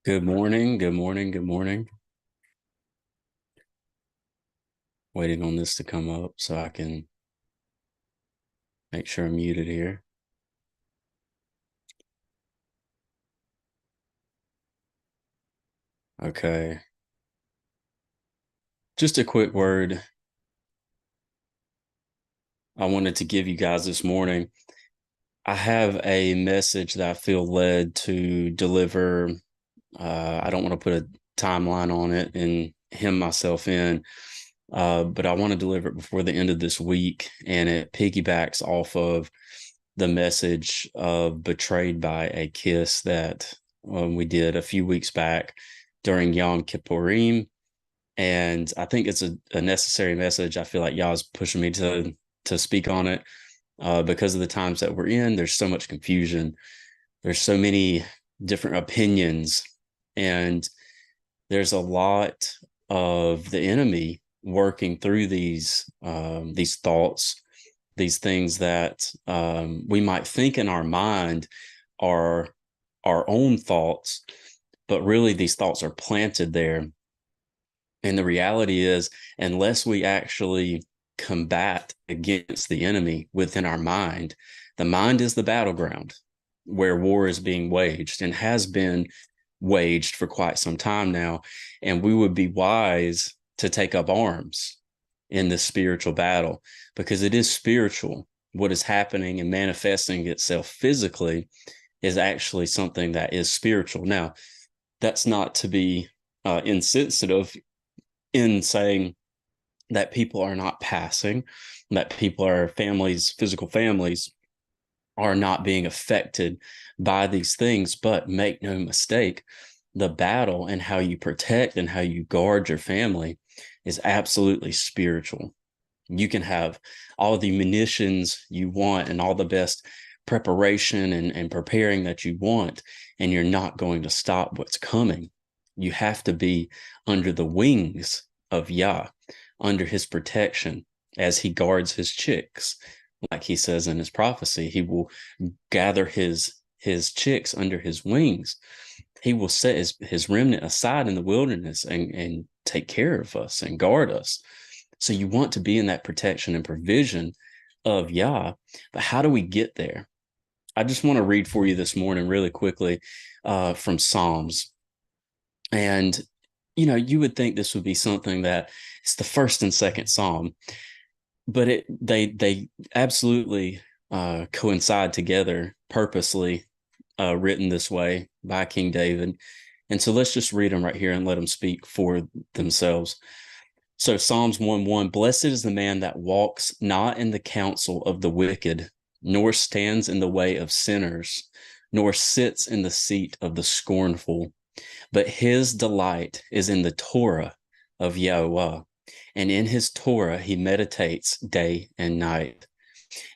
Good morning. Good morning. Good morning. Waiting on this to come up so I can make sure I'm muted here. Okay. Just a quick word I wanted to give you guys this morning. I have a message that I feel led to deliver. I don't want to put a timeline on it and hem myself in, but I want to deliver it before the end of this week. And it piggybacks off of the message of Betrayed by a Kiss that we did a few weeks back during Yom Kippurim. And I think it's a necessary message. I feel like Yah's pushing me to speak on it because of the times that we're in. There's so much confusion. There's so many different opinions, and there's a lot of the enemy working through these thoughts, these things that we might think in our mind are our own thoughts, but really these thoughts are planted there. And the reality is, unless we actually combat against the enemy within our mind, the mind is the battleground where war is being waged and has been waged for quite some time now. And we would be wise to take up arms in this spiritual battle because it is spiritual. What is happening and manifesting itself physically is actually something that is spiritual. Now, that's not to be insensitive in saying that people are not passing, that people are families, physical families are not being affected by these things. But make no mistake, the battle and how you protect and how you guard your family is absolutely spiritual. You can have all the munitions you want and all the best preparation and preparing that you want, and you're not going to stop what's coming. You have to be under the wings of Yah, under his protection as he guards his chicks. Like he says in his prophecy, he will gather his chicks under his wings. He will set his remnant aside in the wilderness and take care of us and guard us. So you want to be in that protection and provision of Yah. But how do we get there? I just want to read for you this morning really quickly from Psalms. And, you would think this would be something that it's the first and second Psalm, but they absolutely coincide together, purposely written this way by King David. And so let's just read them right here and let them speak for themselves. So Psalms 1:1, blessed is the man that walks not in the counsel of the wicked, nor stands in the way of sinners, nor sits in the seat of the scornful, but his delight is in the Torah of Yahweh, and in his Torah he meditates day and night.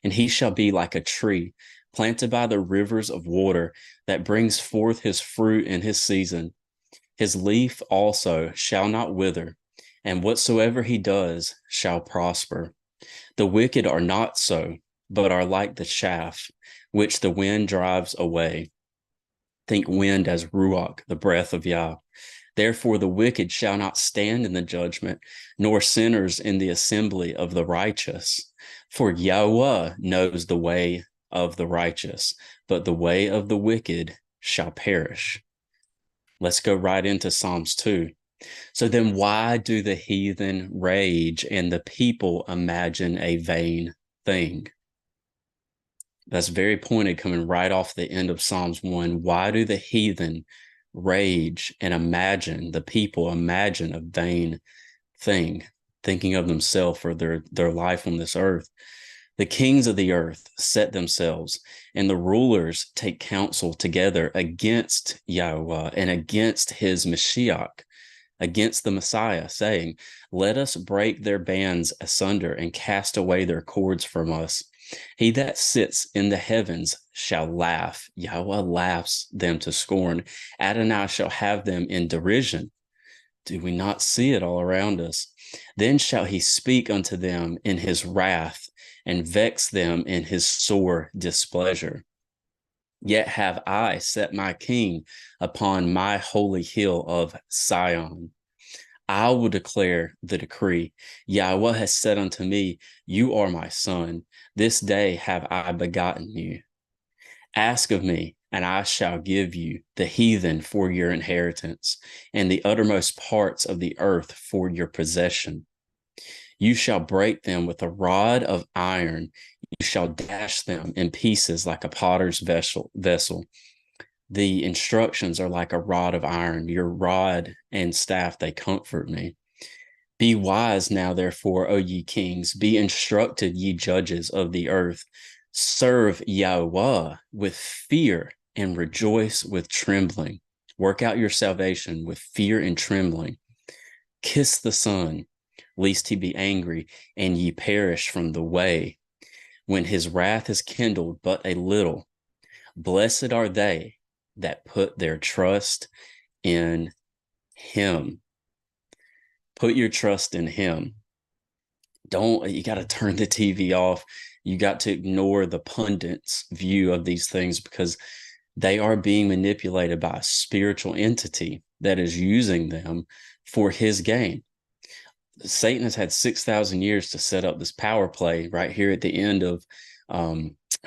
And he shall be like a tree planted by the rivers of water that brings forth his fruit in his season. His leaf also shall not wither, and whatsoever he does shall prosper. The wicked are not so, but are like the chaff, which the wind drives away. Think wind as ruach, the breath of Yah. Therefore the wicked shall not stand in the judgment, nor sinners in the assembly of the righteous. For Yahweh knows the way of the righteous, but the way of the wicked shall perish. Let's go right into Psalms 2. So then why do the heathen rage and the people imagine a vain thing? That's very pointed coming right off the end of Psalms 1. Why do the heathen rage and imagine, the people imagine a vain thing, thinking of themselves or their life on this earth? The kings of the earth set themselves, and the rulers take counsel together against Yahweh and against his Mashiach, against the Messiah, saying, let us break their bands asunder and cast away their cords from us. He that sits in the heavens shall laugh. Yahweh laughs them to scorn. Adonai shall have them in derision. Do we not see it all around us? Then shall he speak unto them in his wrath and vex them in his sore displeasure. Yet have I set my king upon my holy hill of Sion. I will declare the decree. Yahweh has said unto me, you are my son. This day have I begotten you. Ask of me, and I shall give you the heathen for your inheritance, and the uttermost parts of the earth for your possession. You shall break them with a rod of iron. You shall dash them in pieces like a potter's vessel. The instructions are like a rod of iron. Your rod and staff, they comfort me. Be wise now, therefore, O ye kings. Be instructed, ye judges of the earth. Serve Yahweh with fear and rejoice with trembling. Work out your salvation with fear and trembling. Kiss the Son, lest he be angry and ye perish from the way, when his wrath is kindled but a little. Blessed are they that put their trust in him. Put your trust in him. You got to turn the TV off. You got to ignore the pundits' view of these things, because they are being manipulated by a spiritual entity that is using them for his gain. Satan has had 6,000 years to set up this power play right here at the end of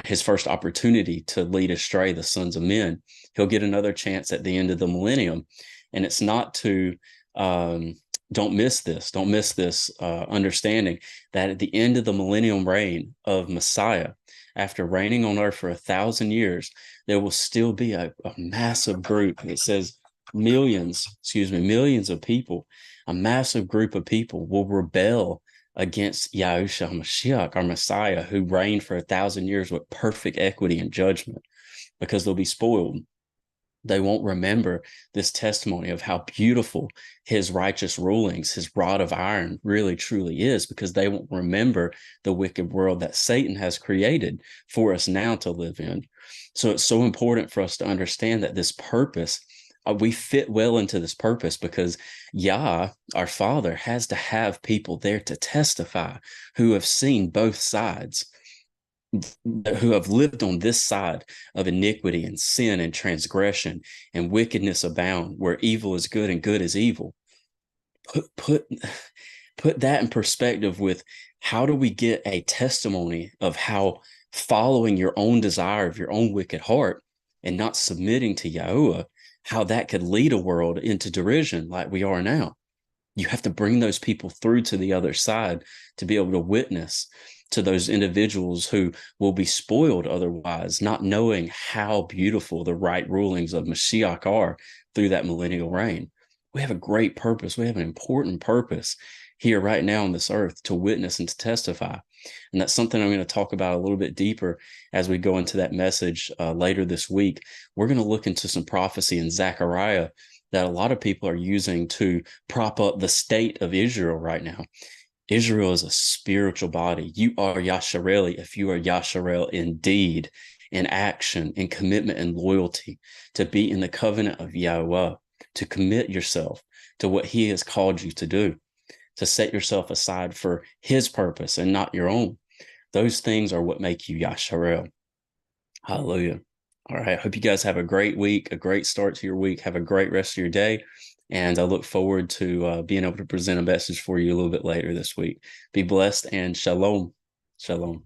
his first opportunity to lead astray the sons of men. He'll get another chance at the end of the millennium. And it's not to, don't miss this understanding that at the end of the millennium reign of Messiah, after reigning on earth for 1,000 years, there will still be a massive group. It says millions of people. A massive group of people will rebel against Yahushua HaMashiach, our Messiah, who reigned for 1,000 years with perfect equity and judgment, because they'll be spoiled. They won't remember this testimony of how beautiful his righteous rulings, his rod of iron really truly is, because they won't remember the wicked world that Satan has created for us now to live in. So it's so important for us to understand that this purpose, we fit well into this purpose, because Yah, our Father, has to have people there to testify who have seen both sides, who have lived on this side of iniquity and sin and transgression and wickedness abound, where evil is good and good is evil. Put that in perspective with, how do we get a testimony of how following your own desire of your own wicked heart and not submitting to Yahuwah, how that could lead a world into derision like we are now? You have to bring those people through to the other side to be able to witness to those individuals who will be spoiled otherwise, not knowing how beautiful the right rulings of Mashiach are through that millennial reign. We have a great purpose. We have an important purpose here right now on this earth to witness and to testify. And that's something I'm going to talk about a little bit deeper as we go into that message later this week. We're going to look into some prophecy in Zechariah that a lot of people are using to prop up the state of Israel right now. Israel is a spiritual body. You are Yashareli if you are Yasharel indeed, in action, in commitment and loyalty, to be in the covenant of Yahweh, to commit yourself to what he has called you to do, to set yourself aside for his purpose and not your own. Those things are what make you Yasharel. Hallelujah. All right. I hope you guys have a great week, a great start to your week. Have a great rest of your day. And I look forward to being able to present a message for you a little bit later this week. Be blessed, and shalom. Shalom.